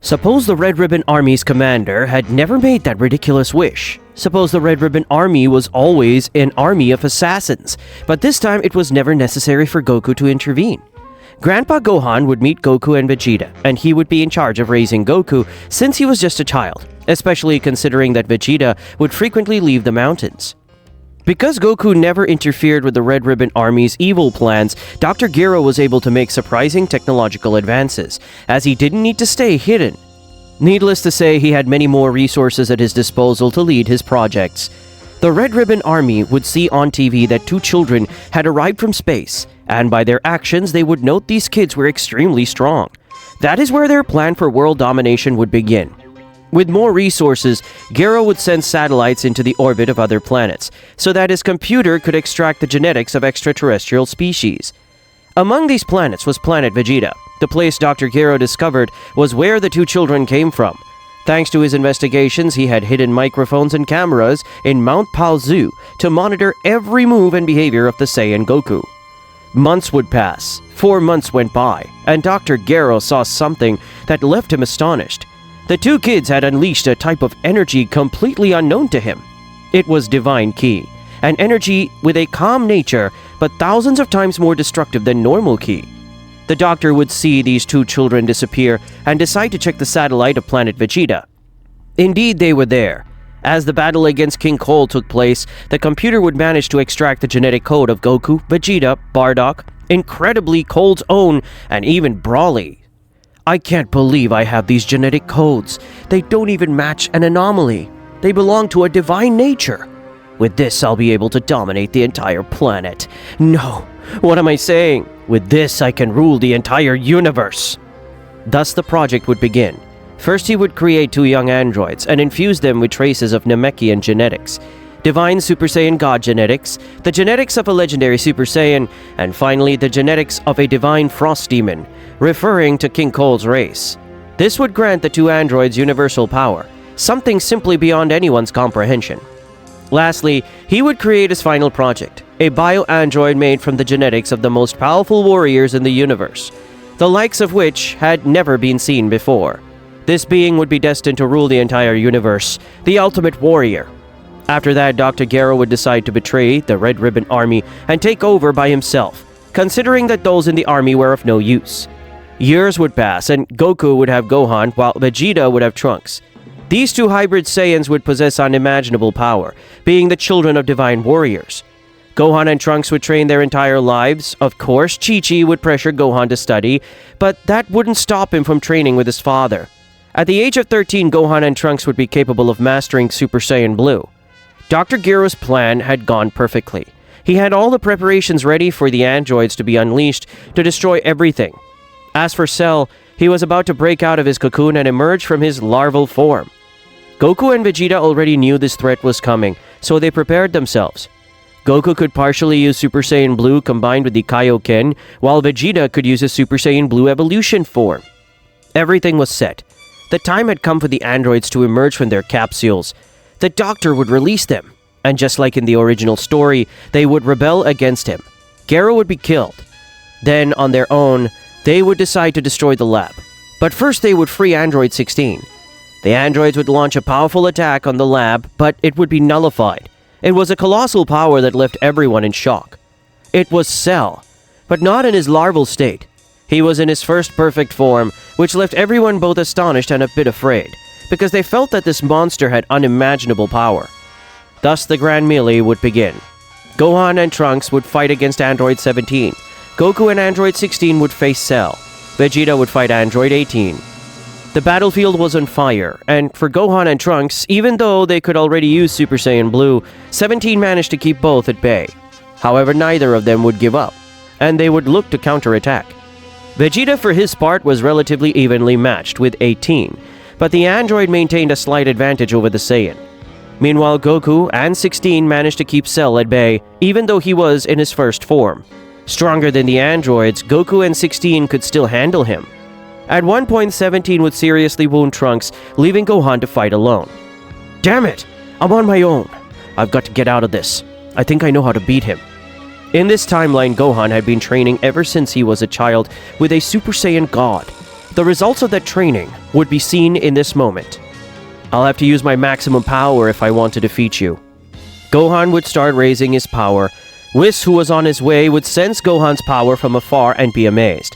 Suppose the Red Ribbon Army's commander had never made that ridiculous wish. Suppose the Red Ribbon Army was always an army of assassins, but this time it was never necessary for Goku to intervene. Grandpa Gohan would meet Goku and Vegeta, and he would be in charge of raising Goku since he was just a child, especially considering that Vegeta would frequently leave the mountains. Because Goku never interfered with the Red Ribbon Army's evil plans, Dr. Gero was able to make surprising technological advances, as he didn't need to stay hidden. Needless to say, he had many more resources at his disposal to lead his projects. The Red Ribbon Army would see on TV that two children had arrived from space, and by their actions they would note these kids were extremely strong. That is where their plan for world domination would begin. With more resources, Gero would send satellites into the orbit of other planets, so that his computer could extract the genetics of extraterrestrial species. Among these planets was planet Vegeta. The place Dr. Gero discovered was where the two children came from. Thanks to his investigations, he had hidden microphones and cameras in Mount Pao Zoo to monitor every move and behavior of the Saiyan Goku. Months would pass. 4 months went by, and Dr. Gero saw something that left him astonished. The two kids had unleashed a type of energy completely unknown to him. It was Divine Ki, an energy with a calm nature, but thousands of times more destructive than normal Ki. The doctor would see these two children disappear and decide to check the satellite of planet Vegeta. Indeed, they were there. As the battle against King Cole took place, the computer would manage to extract the genetic code of Goku, Vegeta, Bardock, incredibly Cole's own, and even Broly. I can't believe I have these genetic codes. They don't even match an anomaly. They belong to a divine nature. With this, I'll be able to dominate the entire planet. No, what am I saying? With this, I can rule the entire universe. Thus, the project would begin. First, he would create two young androids and infuse them with traces of Namekian genetics, divine Super Saiyan God genetics, the genetics of a legendary Super Saiyan, and finally the genetics of a divine Frost Demon, referring to King Cole's race. This would grant the two androids universal power, something simply beyond anyone's comprehension. Lastly, he would create his final project, a bio-android made from the genetics of the most powerful warriors in the universe, the likes of which had never been seen before. This being would be destined to rule the entire universe, the ultimate warrior. After that, Dr. Gero would decide to betray the Red Ribbon Army and take over by himself, considering that those in the army were of no use. Years would pass, and Goku would have Gohan, while Vegeta would have Trunks. These two hybrid Saiyans would possess unimaginable power, being the children of divine warriors. Gohan and Trunks would train their entire lives. Of course, Chi-Chi would pressure Gohan to study, but that wouldn't stop him from training with his father. At the age of 13, Gohan and Trunks would be capable of mastering Super Saiyan Blue. Dr. Gero's plan had gone perfectly. He had all the preparations ready for the androids to be unleashed to destroy everything. As for Cell, he was about to break out of his cocoon and emerge from his larval form. Goku and Vegeta already knew this threat was coming, so they prepared themselves. Goku could partially use Super Saiyan Blue combined with the Kaioken, while Vegeta could use his Super Saiyan Blue evolution form. Everything was set. The time had come for the androids to emerge from their capsules. The Doctor would release them, and just like in the original story, they would rebel against him. Gero would be killed. Then, on their own, they would decide to destroy the lab. But first they would free Android 16. The androids would launch a powerful attack on the lab, but it would be nullified. It was a colossal power that left everyone in shock. It was Cell, but not in his larval state. He was in his first perfect form, which left everyone both astonished and a bit afraid, because they felt that this monster had unimaginable power. Thus the grand melee would begin. Gohan and Trunks would fight against Android 17. Goku and Android 16 would face Cell. Vegeta would fight Android 18. The battlefield was on fire, and for Gohan and Trunks, even though they could already use Super Saiyan Blue, 17 managed to keep both at bay. However, neither of them would give up, and they would look to counterattack. Vegeta, for his part, was relatively evenly matched with 18, but the android maintained a slight advantage over the Saiyan. Meanwhile, Goku and 16 managed to keep Cell at bay, even though he was in his first form. Stronger than the androids, Goku and 16 could still handle him. At one point, 17 would seriously wound Trunks, leaving Gohan to fight alone. Damn it! I'm on my own. I've got to get out of this. I think I know how to beat him. In this timeline, Gohan had been training ever since he was a child with a Super Saiyan God. The results of that training would be seen in this moment. I'll have to use my maximum power if I want to defeat you. Gohan would start raising his power. Whis, who was on his way, would sense Gohan's power from afar and be amazed.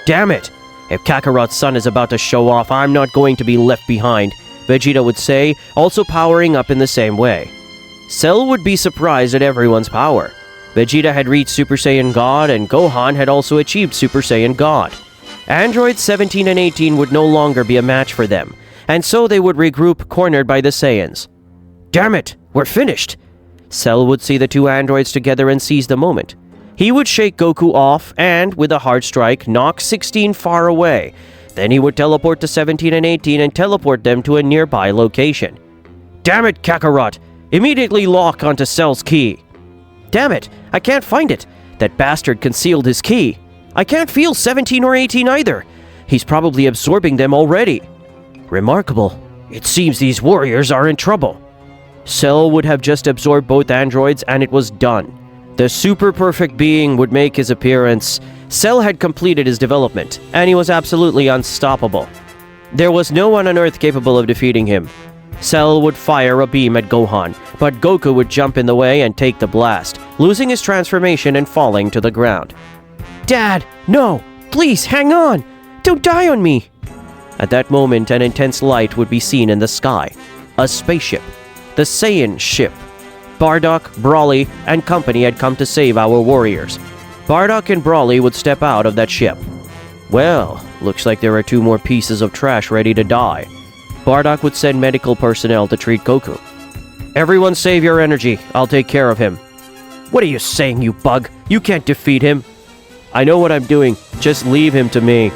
Damn it! If Kakarot's son is about to show off, I'm not going to be left behind, Vegeta would say, also powering up in the same way. Cell would be surprised at everyone's power. Vegeta had reached Super Saiyan God, and Gohan had also achieved Super Saiyan God. Androids 17 and 18 would no longer be a match for them, and so they would regroup cornered by the Saiyans. Damn it! We're finished! Cell would see the two androids together and seize the moment. He would shake Goku off and, with a hard strike, knock 16 far away. Then he would teleport to 17 and 18 and teleport them to a nearby location. Damn it, Kakarot! Immediately lock onto Cell's key. Damn it! I can't find it! That bastard concealed his key. I can't feel 17 or 18 either. He's probably absorbing them already. Remarkable. It seems these warriors are in trouble. Cell would have just absorbed both androids and it was done. The super perfect being would make his appearance. Cell had completed his development, and he was absolutely unstoppable. There was no one on Earth capable of defeating him. Cell would fire a beam at Gohan, but Goku would jump in the way and take the blast, losing his transformation and falling to the ground. Dad, no! Please, hang on! Don't die on me! At that moment, an intense light would be seen in the sky. A spaceship. The Saiyan ship. Bardock, Broly, and company had come to save our warriors. Bardock and Broly would step out of that ship. Well, looks like there are two more pieces of trash ready to die. Bardock would send medical personnel to treat Goku. Everyone save your energy. I'll take care of him. What are you saying, you bug? You can't defeat him. I know what I'm doing. Just leave him to me.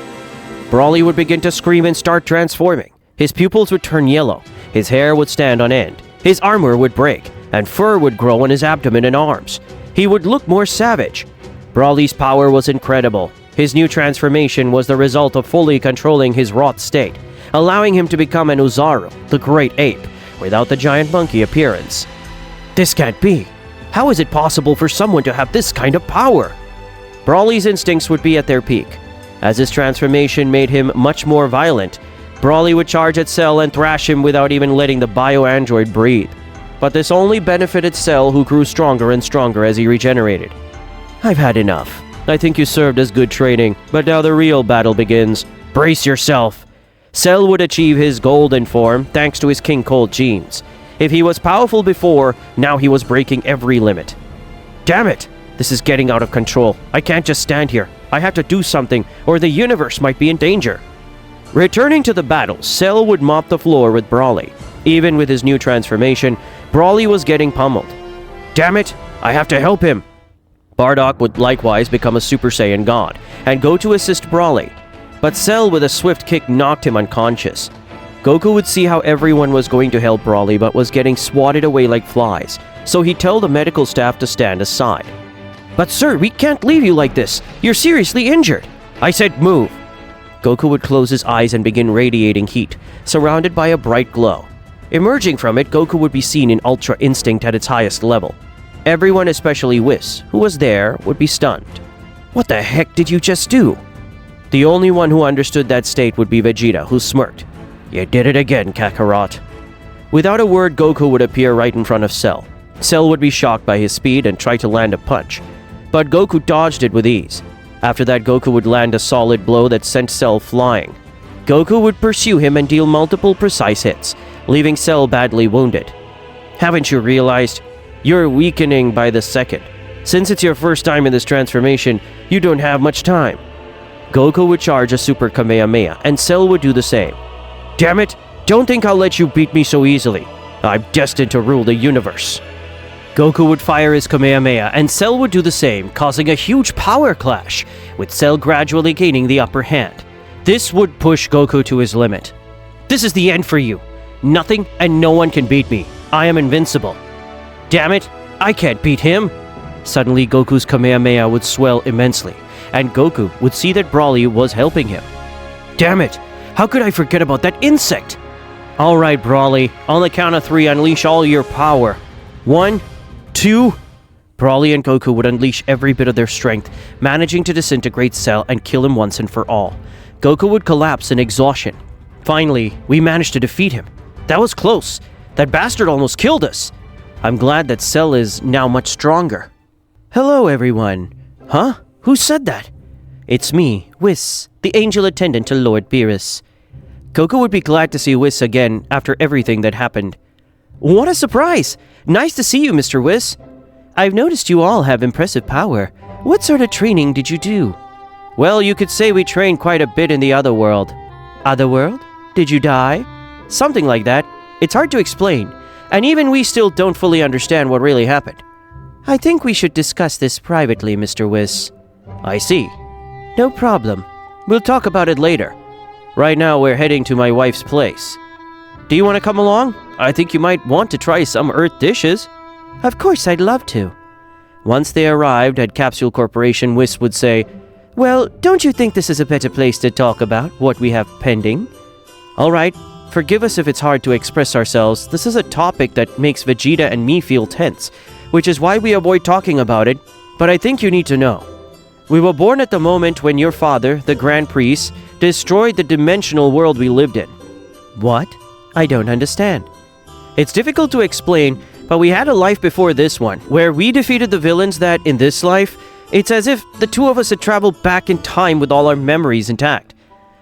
Broly would begin to scream and start transforming. His pupils would turn yellow. His hair would stand on end. His armor would break, and fur would grow on his abdomen and arms. He would look more savage. Broly's power was incredible. His new transformation was the result of fully controlling his wrought state, allowing him to become an Uzaru, the great ape, without the giant monkey appearance. This can't be. How is it possible for someone to have this kind of power? Broly's instincts would be at their peak. As his transformation made him much more violent, Broly would charge at Cell and thrash him without even letting the bio-android breathe. But this only benefited Cell, who grew stronger and stronger as he regenerated. I've had enough. I think you served as good training, but now the real battle begins. Brace yourself. Cell would achieve his golden form thanks to his King Cold genes. If he was powerful before, now he was breaking every limit. Damn it! This is getting out of control. I can't just stand here. I have to do something, or the universe might be in danger. Returning to the battle, Cell would mop the floor with Broly. Even with his new transformation, Broly was getting pummeled. Damn it! I have to help him! Bardock would likewise become a Super Saiyan God, and go to assist Broly. But Cell with a swift kick knocked him unconscious. Goku would see how everyone was going to help Broly but was getting swatted away like flies, so he'd tell the medical staff to stand aside. But sir, we can't leave you like this. You're seriously injured. I said move. Goku would close his eyes and begin radiating heat, surrounded by a bright glow. Emerging from it, Goku would be seen in Ultra Instinct at its highest level. Everyone, especially Whis, who was there, would be stunned. What the heck did you just do? The only one who understood that state would be Vegeta, who smirked. You did it again, Kakarot. Without a word, Goku would appear right in front of Cell. Cell would be shocked by his speed and try to land a punch, but Goku dodged it with ease. After that, Goku would land a solid blow that sent Cell flying. Goku would pursue him and deal multiple precise hits, leaving Cell badly wounded. Haven't you realized? You're weakening by the second. Since it's your first time in this transformation, you don't have much time. Goku would charge a Super Kamehameha, and Cell would do the same. Damn it! Don't think I'll let you beat me so easily. I'm destined to rule the universe. Goku would fire his Kamehameha, and Cell would do the same, causing a huge power clash, with Cell gradually gaining the upper hand. This would push Goku to his limit. This is the end for you. Nothing and no one can beat me. I am invincible. Damn it, I can't beat him. Suddenly, Goku's Kamehameha would swell immensely, and Goku would see that Broly was helping him. Damn it, how could I forget about that insect? Alright, Broly, on the count of 3, unleash all your power. 1, 2... Broly and Goku would unleash every bit of their strength, managing to disintegrate Cell and kill him once and for all. Goku would collapse in exhaustion. Finally, we managed to defeat him. That was close. That bastard almost killed us. I'm glad that Cell is now much stronger. Hello, everyone. Huh? Who said that? It's me, Whis, the angel attendant to Lord Beerus. Goku would be glad to see Whis again after everything that happened. What a surprise! Nice to see you, Mr. Whis. I've noticed you all have impressive power. What sort of training did you do? Well, you could say we trained quite a bit in the other world. Other world? Did you die? Something like that. It's hard to explain, and even we still don't fully understand what really happened. I think we should discuss this privately, Mr. Whis. I see. No problem. We'll talk about it later. Right now, we're heading to my wife's place. Do you want to come along? I think you might want to try some Earth dishes. Of course, I'd love to. Once they arrived at Capsule Corporation, Whis would say, Well, don't you think this is a better place to talk about what we have pending? Alright, forgive us if it's hard to express ourselves. This is a topic that makes Vegeta and me feel tense, which is why we avoid talking about it, but I think you need to know. We were born at the moment when your father, the Grand Priest, destroyed the dimensional world we lived in. What? I don't understand. It's difficult to explain, but we had a life before this one, where we defeated the villains that, in this life, it's as if the two of us had traveled back in time with all our memories intact.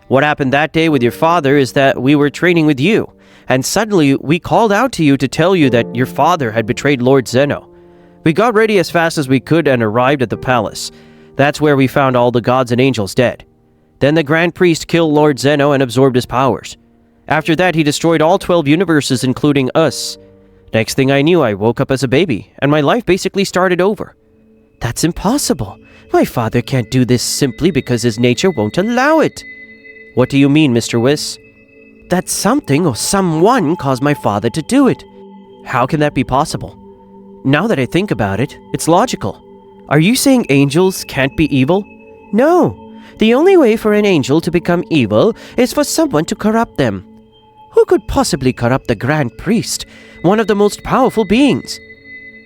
What happened that day with your father is that we were training with you, and suddenly we called out to you to tell you that your father had betrayed Lord Zeno. We got ready as fast as we could and arrived at the palace. That's where we found all the gods and angels dead. Then the Grand Priest killed Lord Zeno and absorbed his powers. After that, he destroyed all 12 universes, including us. Next thing I knew, I woke up as a baby, and my life basically started over. That's impossible. My father can't do this simply because his nature won't allow it. What do you mean, Mr. Whis? That something or someone caused my father to do it. How can that be possible? Now that I think about it, it's logical. Are you saying angels can't be evil? No. The only way for an angel to become evil is for someone to corrupt them. Who could possibly corrupt the Grand Priest, one of the most powerful beings?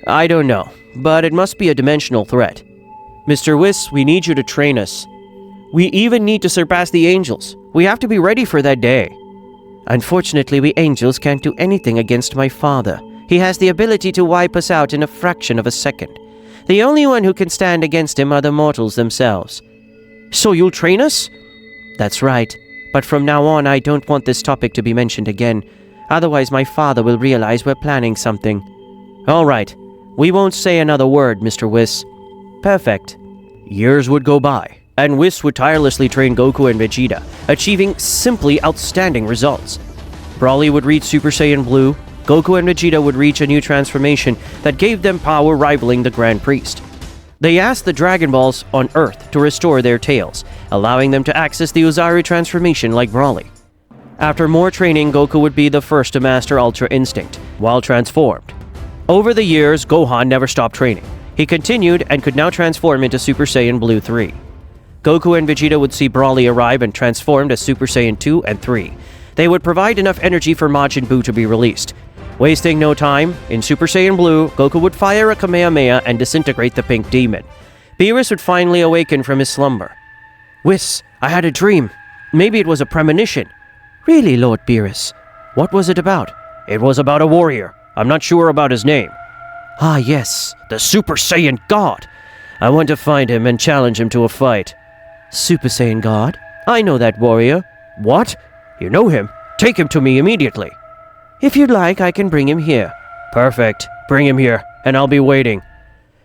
I don't know, but it must be a dimensional threat. Mr. Whis, we need you to train us. We even need to surpass the angels. We have to be ready for that day. Unfortunately, we angels can't do anything against my father. He has the ability to wipe us out in a fraction of a second. The only one who can stand against him are the mortals themselves. So you'll train us? That's right. But from now on, I don't want this topic to be mentioned again. Otherwise, my father will realize we're planning something. All right. We won't say another word, Mr. Whis. Perfect. Years would go by, and Whis would tirelessly train Goku and Vegeta, achieving simply outstanding results. Broly would reach Super Saiyan Blue. Goku and Vegeta would reach a new transformation that gave them power rivaling the Grand Priest. They asked the Dragon Balls on Earth to restore their tails, allowing them to access the Uzaru transformation like Broly. After more training, Goku would be the first to master Ultra Instinct, while transformed. Over the years, Gohan never stopped training. He continued and could now transform into Super Saiyan Blue 3. Goku and Vegeta would see Broly arrive and transformed as Super Saiyan 2 and 3. They would provide enough energy for Majin Buu to be released. Wasting no time, in Super Saiyan Blue, Goku would fire a Kamehameha and disintegrate the Pink Demon. Beerus would finally awaken from his slumber. Whis, I had a dream. Maybe it was a premonition. Really, Lord Beerus? What was it about? It was about a warrior. I'm not sure about his name. Ah, yes, the Super Saiyan God. I want to find him and challenge him to a fight. Super Saiyan God? I know that warrior. What? You know him? Take him to me immediately. If you'd like, I can bring him here. Perfect. Bring him here, and I'll be waiting.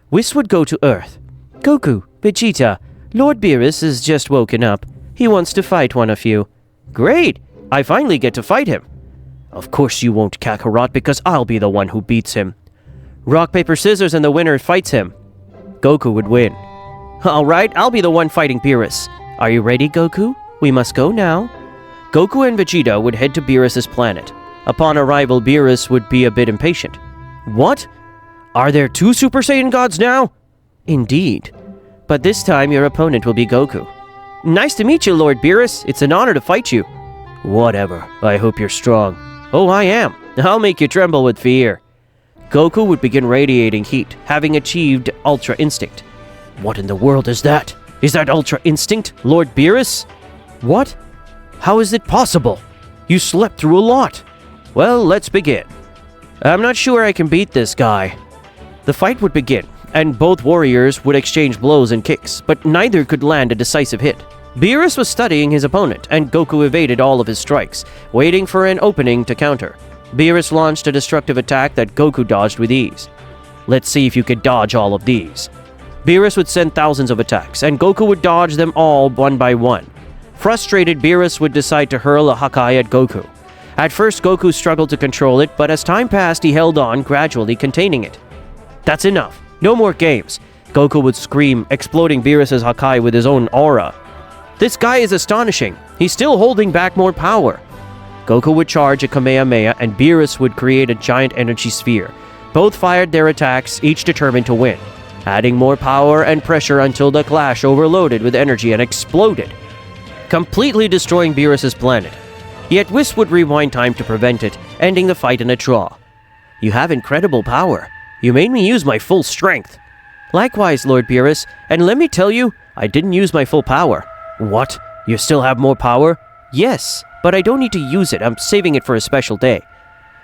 Whis would go to Earth. Goku, Vegeta, Lord Beerus has just woken up. He wants to fight one of you. Great! I finally get to fight him. Of course you won't, Kakarot, because I'll be the one who beats him. Rock, paper, scissors, and the winner fights him. Goku would win. Alright, I'll be the one fighting Beerus. Are you ready, Goku? We must go now. Goku and Vegeta would head to Beerus' planet. Upon arrival, Beerus would be a bit impatient. What? Are there 2 Super Saiyan gods now? Indeed. But this time your opponent will be Goku. Nice to meet you, Lord Beerus. It's an honor to fight you. Whatever. I hope you're strong. Oh, I am. I'll make you tremble with fear. Goku would begin radiating heat, having achieved Ultra Instinct. What in the world is that? Is that Ultra Instinct, Lord Beerus? What? How is it possible? You slept through a lot. Well, let's begin. I'm not sure I can beat this guy. The fight would begin, and both warriors would exchange blows and kicks, but neither could land a decisive hit. Beerus was studying his opponent, and Goku evaded all of his strikes, waiting for an opening to counter. Beerus launched a destructive attack that Goku dodged with ease. Let's see if you can dodge all of these. Beerus would send thousands of attacks, and Goku would dodge them all one by one. Frustrated, Beerus would decide to hurl a Hakai at Goku. At first, Goku struggled to control it, but as time passed, he held on, gradually containing it. That's enough. No more games. Goku would scream, exploding Beerus' Hakai with his own aura. This guy is astonishing. He's still holding back more power. Goku would charge a Kamehameha, and Beerus would create a giant energy sphere. Both fired their attacks, each determined to win, adding more power and pressure until the clash overloaded with energy and exploded, completely destroying Beerus' planet. Yet Whis would rewind time to prevent it, ending the fight in a draw. You have incredible power. You made me use my full strength. Likewise, Lord Beerus, and let me tell you, I didn't use my full power. What? You still have more power? Yes, but I don't need to use it. I'm saving it for a special day.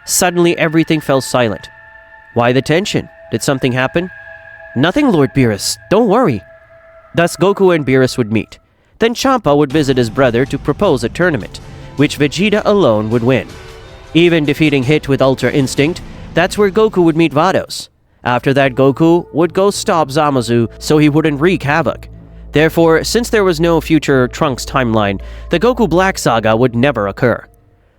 Suddenly, everything fell silent. Why the tension? Did something happen? Nothing, Lord Beerus. Don't worry. Thus, Goku and Beerus would meet. Then Champa would visit his brother to propose a tournament, which Vegeta alone would win. Even defeating Hit with Ultra Instinct, that's where Goku would meet Vados. After that, Goku would go stop Zamasu so he wouldn't wreak havoc. Therefore, since there was no future Trunks timeline, the Goku Black Saga would never occur.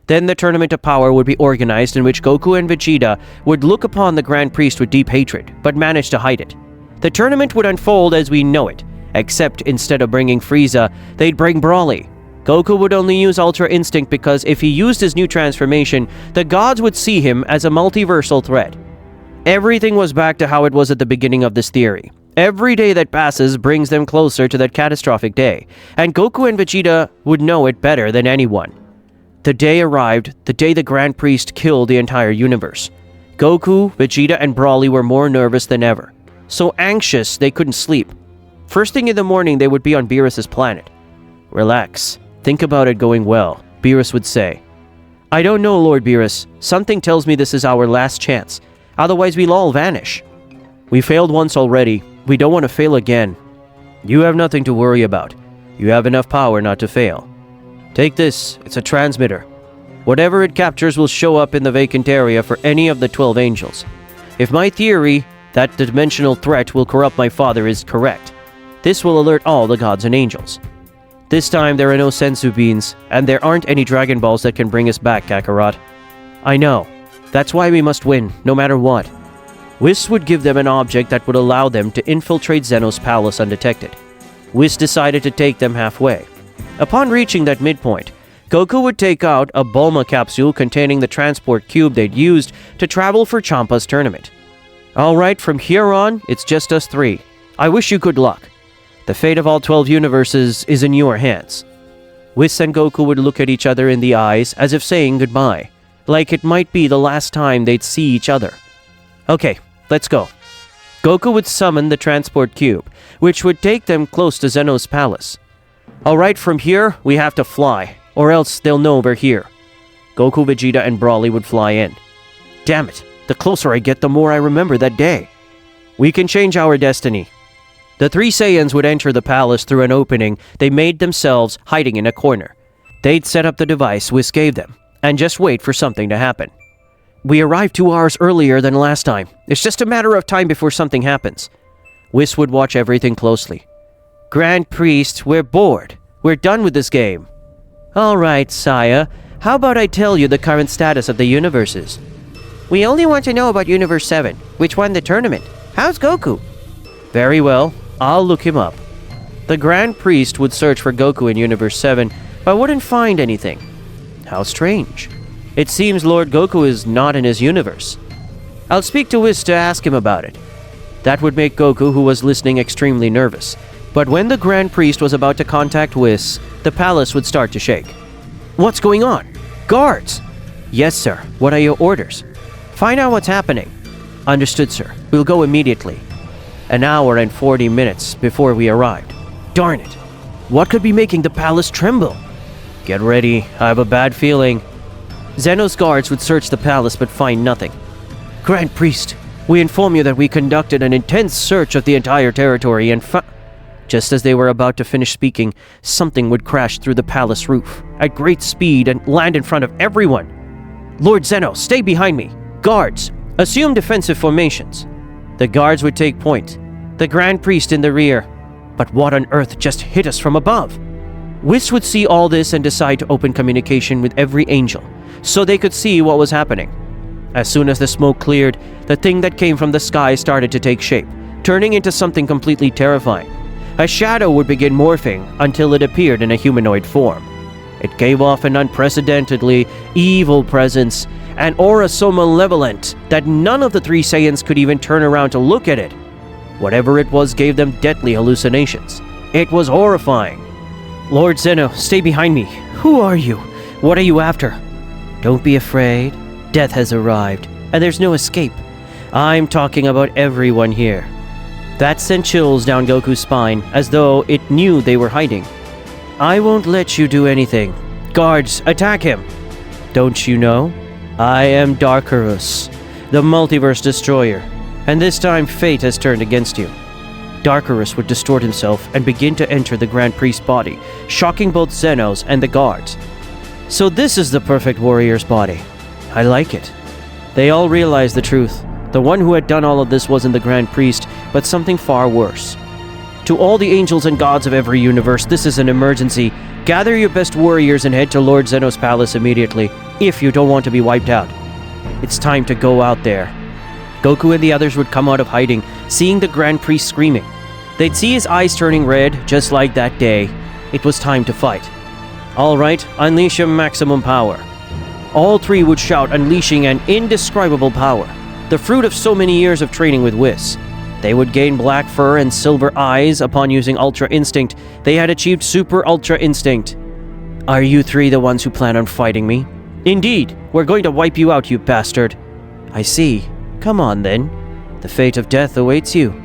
Then the Tournament of Power would be organized, in which Goku and Vegeta would look upon the Grand Priest with deep hatred, but manage to hide it. The tournament would unfold as we know it, except instead of bringing Frieza, they'd bring Broly. Goku would only use Ultra Instinct because if he used his new transformation, the gods would see him as a multiversal threat. Everything was back to how it was at the beginning of this theory. Every day that passes brings them closer to that catastrophic day, and Goku and Vegeta would know it better than anyone. The day arrived, the day the Grand Priest killed the entire universe. Goku, Vegeta, and Broly were more nervous than ever. So anxious they couldn't sleep. First thing in the morning, they would be on Beerus' planet. Relax. Think about it going well, Beerus would say. I don't know, Lord Beerus. Something tells me this is our last chance. Otherwise, we'll all vanish. We failed once already. We don't want to fail again. You have nothing to worry about. You have enough power not to fail. Take this. It's a transmitter. Whatever it captures will show up in the vacant area for any of the 12 angels. If my theory that the dimensional threat will corrupt my father is correct, this will alert all the gods and angels. This time there are no senzu beans, and there aren't any Dragon Balls that can bring us back, Kakarot. I know. That's why we must win, no matter what. Whis would give them an object that would allow them to infiltrate Zeno's palace undetected. Whis decided to take them halfway. Upon reaching that midpoint, Goku would take out a Bulma capsule containing the transport cube they'd used to travel for Champa's tournament. Alright, from here on, it's just us three. I wish you good luck. The fate of all 12 universes is in your hands. Whis and Goku would look at each other in the eyes as if saying goodbye, like it might be the last time they'd see each other. Okay, let's go. Goku would summon the transport cube, which would take them close to Zeno's palace. Alright, from here, we have to fly, or else they'll know we're here. Goku, Vegeta, and Broly would fly in. Damn it, the closer I get, the more I remember that day. We can change our destiny. The three Saiyans would enter the palace through an opening they made themselves, hiding in a corner. They'd set up the device Whis gave them, and just wait for something to happen. We arrived 2 hours earlier than last time. It's just a matter of time before something happens. Whis would watch everything closely. Grand Priest, we're bored. We're done with this game. Alright, Saya. How about I tell you the current status of the universes? We only want to know about Universe 7, which won the tournament. How's Goku? Very well. I'll look him up. The Grand Priest would search for Goku in Universe 7, but wouldn't find anything. How strange. It seems Lord Goku is not in his universe. I'll speak to Whis to ask him about it. That would make Goku, who was listening, extremely nervous. But when the Grand Priest was about to contact Whis, the palace would start to shake. What's going on? Guards! Yes, sir. What are your orders? Find out what's happening. Understood, sir. We'll go immediately. An hour and 40 minutes before we arrived. Darn it. What could be making the palace tremble? Get ready, I have a bad feeling. Zeno's guards would search the palace but find nothing. Grand Priest, we inform you that we conducted an intense search of the entire territory and Just as they were about to finish speaking, something would crash through the palace roof at great speed and land in front of everyone. Lord Zeno, stay behind me. Guards, assume defensive formations. The guards would take point. The Grand Priest in the rear. But what on earth just hit us from above? Whis would see all this and decide to open communication with every angel, so they could see what was happening. As soon as the smoke cleared, the thing that came from the sky started to take shape, turning into something completely terrifying. A shadow would begin morphing until it appeared in a humanoid form. It gave off an unprecedentedly evil presence, an aura so malevolent that none of the three Saiyans could even turn around to look at it. Whatever it was gave them deadly hallucinations. It was horrifying. Lord Zeno, stay behind me. Who are you? What are you after? Don't be afraid. Death has arrived, and there's no escape. I'm talking about everyone here. That sent chills down Goku's spine, as though it knew they were hiding. I won't let you do anything. Guards, attack him! Don't you know? I am Beerus, the multiverse destroyer, and this time fate has turned against you. Beerus would distort himself and begin to enter the Grand Priest's body, shocking both Zenos and the guards. So this is the perfect warrior's body. I like it. They all realized the truth. The one who had done all of this wasn't the Grand Priest, but something far worse. To all the angels and gods of every universe, this is an emergency. Gather your best warriors and head to Lord Zeno's palace immediately, if you don't want to be wiped out. It's time to go out there. Goku and the others would come out of hiding, seeing the Grand Priest screaming. They'd see his eyes turning red, just like that day. It was time to fight. All right, unleash your maximum power. All three would shout, unleashing an indescribable power, the fruit of so many years of training with Whis. They would gain black fur and silver eyes upon using Ultra Instinct. They had achieved Super Ultra Instinct. Are you three the ones who plan on fighting me? Indeed, we're going to wipe you out, you bastard. I see. Come on then. The fate of death awaits you.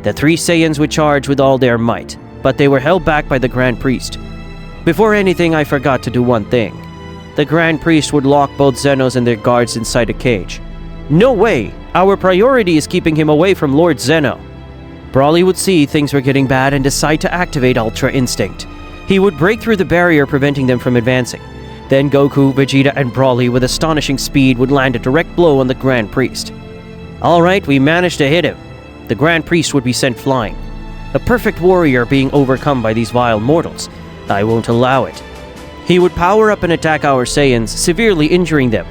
The three Saiyans would charge with all their might, but they were held back by the Grand Priest. Before anything, I forgot to do one thing. The Grand Priest would lock both Zenos and their guards inside a cage. No way! Our priority is keeping him away from Lord Zeno. Broly would see things were getting bad and decide to activate Ultra Instinct. He would break through the barrier preventing them from advancing. Then Goku, Vegeta, and Broly with astonishing speed would land a direct blow on the Grand Priest. Alright, we managed to hit him. The Grand Priest would be sent flying. A perfect warrior being overcome by these vile mortals. I won't allow it. He would power up and attack our Saiyans, severely injuring them.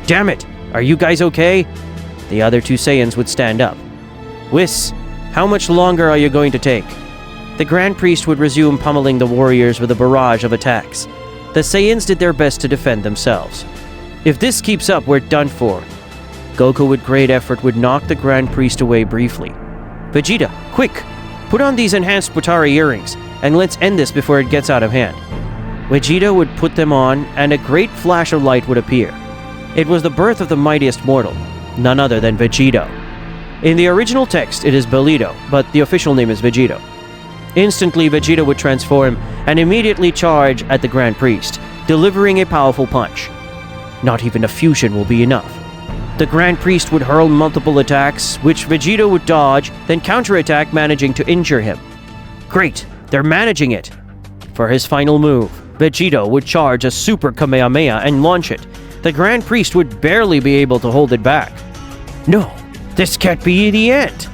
Damn it! Are you guys okay? The other two Saiyans would stand up. Whis, how much longer are you going to take? The Grand Priest would resume pummeling the warriors with a barrage of attacks. The Saiyans did their best to defend themselves. If this keeps up, we're done for. Goku with great effort would knock the Grand Priest away briefly. Vegeta, quick! Put on these enhanced Potara earrings, and let's end this before it gets out of hand. Vegeta would put them on, and a great flash of light would appear. It was the birth of the mightiest mortal, none other than Vegito. In the original text, it is Belito, but the official name is Vegito. Instantly, Vegeta would transform and immediately charge at the Grand Priest, delivering a powerful punch. Not even a fusion will be enough. The Grand Priest would hurl multiple attacks, which Vegeta would dodge, then counterattack, managing to injure him. Great, they're managing it. For his final move, Vegito would charge a Super Kamehameha and launch it. The Grand Priest would barely be able to hold it back. No, this can't be the end.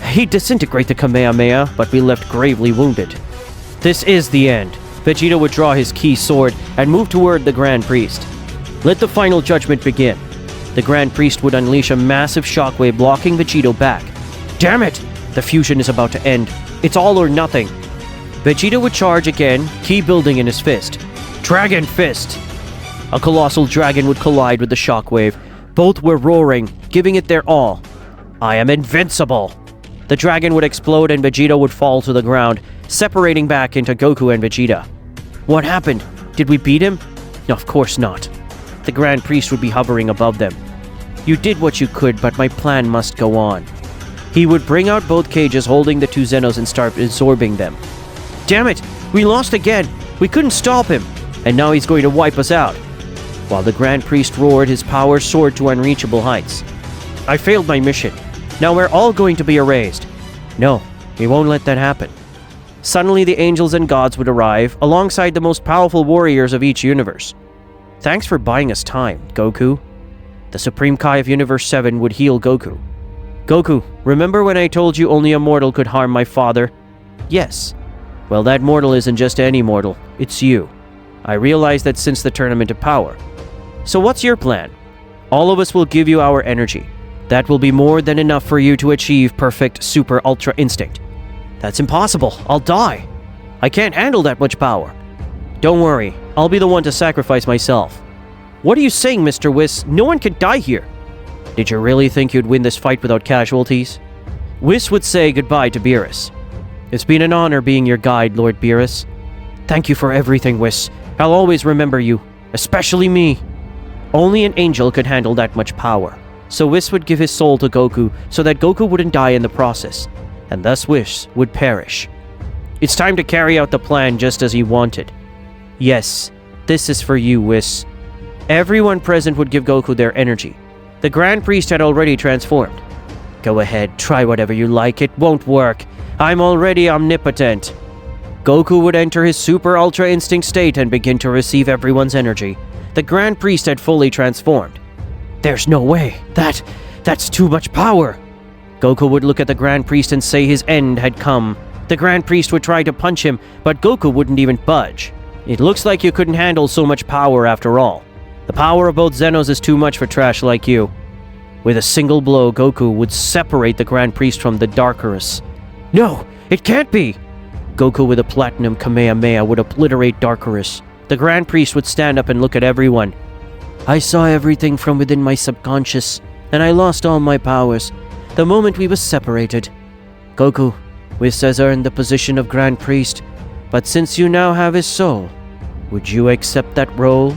He'd disintegrate the Kamehameha, but be left gravely wounded. This is the end. Vegeta would draw his key sword and move toward the Grand Priest. Let the final judgment begin. The Grand Priest would unleash a massive shockwave, blocking Vegito back. Damn it! The fusion is about to end. It's all or nothing. Vegeta would charge again, ki building in his fist. Dragon Fist! A colossal dragon would collide with the shockwave. Both were roaring, giving it their all. I am invincible! The dragon would explode and Vegeta would fall to the ground, separating back into Goku and Vegeta. What happened? Did we beat him? No, of course not. The Grand Priest would be hovering above them. You did what you could, but my plan must go on. He would bring out both cages holding the two Zenos and start absorbing them. Damn it! We lost again! We couldn't stop him! and now he's going to wipe us out. While the Grand Priest roared, his power soared to unreachable heights. I failed my mission. Now we're all going to be erased. No, we won't let that happen. Suddenly the angels and gods would arrive, alongside the most powerful warriors of each universe. Thanks for buying us time, Goku. The Supreme Kai of Universe 7 would heal Goku. Goku, remember when I told you only a mortal could harm my father? Yes. Well, that mortal isn't just any mortal, it's you. I realize that since the Tournament of Power. So what's your plan? All of us will give you our energy. That will be more than enough for you to achieve perfect super ultra instinct. That's impossible. I'll die. I can't handle that much power. Don't worry. I'll be the one to sacrifice myself. What are you saying, Mr. Whis? No one can die here. Did you really think you'd win this fight without casualties? Whis would say goodbye to Beerus. It's been an honor being your guide, Lord Beerus. Thank you for everything, Whis. I'll always remember you. Especially me. Only an angel could handle that much power. So Whis would give his soul to Goku so that Goku wouldn't die in the process. And thus Whis would perish. It's time to carry out the plan just as he wanted. Yes, this is for you, Whis. Everyone present would give Goku their energy. The Grand Priest had already transformed. Go ahead, try whatever you like, it won't work. I'm already omnipotent. Goku would enter his super ultra instinct state and begin to receive everyone's energy. The Grand Priest had fully transformed. There's no way. That's too much power. Goku would look at the Grand Priest and say his end had come. The Grand Priest would try to punch him, but Goku wouldn't even budge. It looks like you couldn't handle so much power after all. The power of both Zenos is too much for trash like you. With a single blow, Goku would separate the Grand Priest from the Darkerus. No, it can't be! Goku with a Platinum Kamehameha would obliterate Darkerus. The Grand Priest would stand up and look at everyone. I saw everything from within my subconscious, and I lost all my powers the moment we were separated. Goku, Whis has earned the position of Grand Priest, but since you now have his soul, would you accept that role?